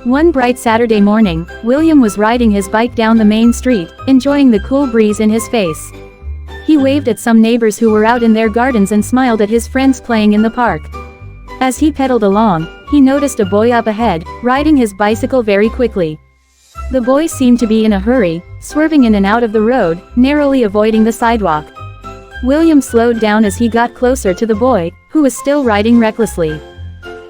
One bright Saturday morning, William was riding his bike down the main street, enjoying the cool breeze in his face. He waved at some neighbors who were out in their gardens and smiled at his friends playing in the park. As he pedaled along, he noticed a boy up ahead, riding his bicycle very quickly. The boy seemed to be in a hurry, swerving in and out of the road, narrowly avoiding the sidewalk. William slowed down as he got closer to the boy, who was still riding recklessly.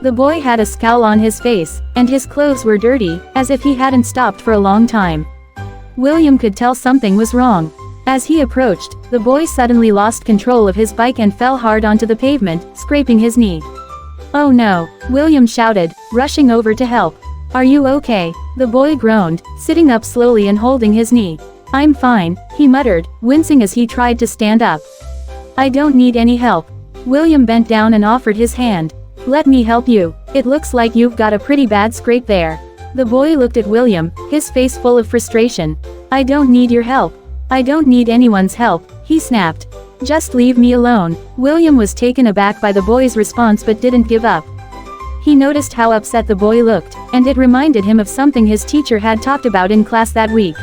The boy had a scowl on his face, and his clothes were dirty, as if he hadn't stopped for a long time. William could tell something was wrong. As he approached, the boy suddenly lost control of his bike and fell hard onto the pavement, scraping his knee. "Oh no!" William shouted, rushing over to help. "Are you okay?" The boy groaned, sitting up slowly and holding his knee. "I'm fine," he muttered, wincing as he tried to stand up. "I don't need any help." William bent down and offered his hand. "Let me help you. It looks like you've got a pretty bad scrape there." The boy looked at William, his face full of frustration. "I don't need your help. I don't need anyone's help," he snapped. "Just leave me alone." William was taken aback by the boy's response but didn't give up. He noticed how upset the boy looked, and it reminded him of something his teacher had talked about in class that week.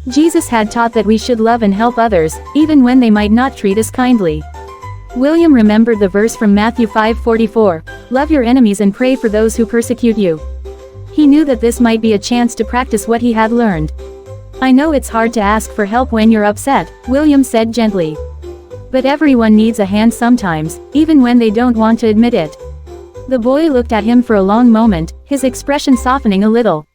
Jesus had taught that we should love and help others, even when they might not treat us kindly. William remembered the verse from Matthew 5:44, "Love your enemies and pray for those who persecute you." He knew that this might be a chance to practice what he had learned. "I know it's hard to ask for help when you're upset," William said gently. "But everyone needs a hand sometimes, even when they don't want to admit it." The boy looked at him for a long moment, his expression softening a little.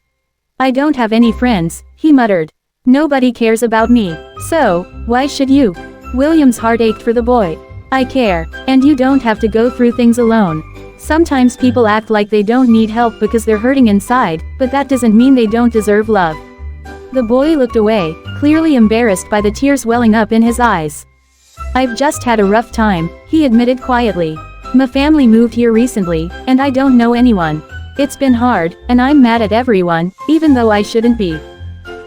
"I don't have any friends," he muttered. "Nobody cares about me. So, why should you?" William's heart ached for the boy. "I care, and you don't have to go through things alone. Sometimes people act like they don't need help because they're hurting inside, but that doesn't mean they don't deserve love." The boy looked away, clearly embarrassed by the tears welling up in his eyes. "I've just had a rough time," he admitted quietly. "My family moved here recently, and I don't know anyone. It's been hard, and I'm mad at everyone, even though I shouldn't be."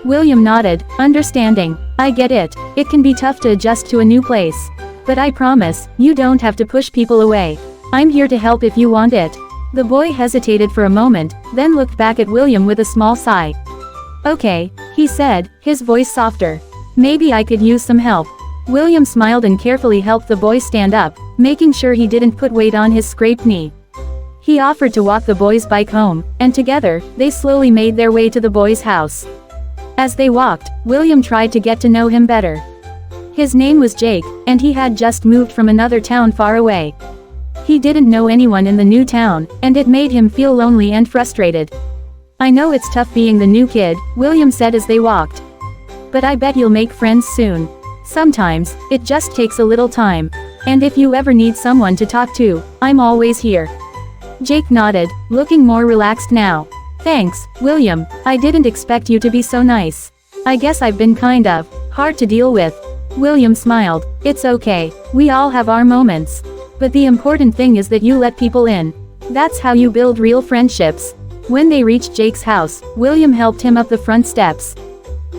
William nodded, understanding. "I get it. It can be tough to adjust to a new place. But I promise, you don't have to push people away. I'm here to help if you want it." The boy hesitated for a moment, then looked back at William with a small sigh. "Okay," he said, his voice softer. "Maybe I could use some help." William smiled and carefully helped the boy stand up, making sure he didn't put weight on his scraped knee. He offered to walk the boy's bike home, and together, they slowly made their way to the boy's house. As they walked, William tried to get to know him better. His name was Jake, and he had just moved from another town far away. He didn't know anyone in the new town, and it made him feel lonely and frustrated. "I know it's tough being the new kid," William said as they walked. "But I bet you'll make friends soon. Sometimes, it just takes a little time. And if you ever need someone to talk to, I'm always here." Jake nodded, looking more relaxed now. "Thanks, William. I didn't expect you to be so nice. I guess I've been kind of hard to deal with." William smiled. "It's okay. We all have our moments. But the important thing is that you let people in. That's how you build real friendships." When they reached Jake's house, William helped him up the front steps.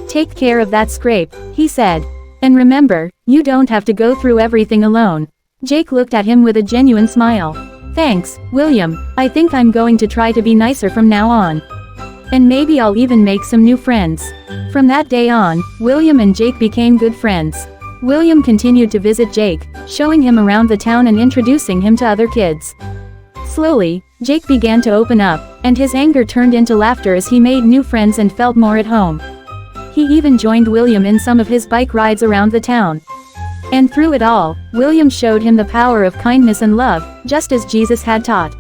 "Take care of that scrape," he said. "And remember, you don't have to go through everything alone." Jake looked at him with a genuine smile. "Thanks, William. I think I'm going to try to be nicer from now on. And maybe I'll even make some new friends." From that day on, William and Jake became good friends. William continued to visit Jake, showing him around the town and introducing him to other kids. Slowly, Jake began to open up, and his anger turned into laughter as he made new friends and felt more at home. He even joined William in some of his bike rides around the town. And through it all, William showed him the power of kindness and love, just as Jesus had taught.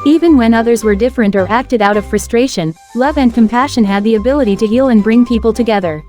Even when others were different or acted out of frustration, love and compassion had the ability to heal and bring people together.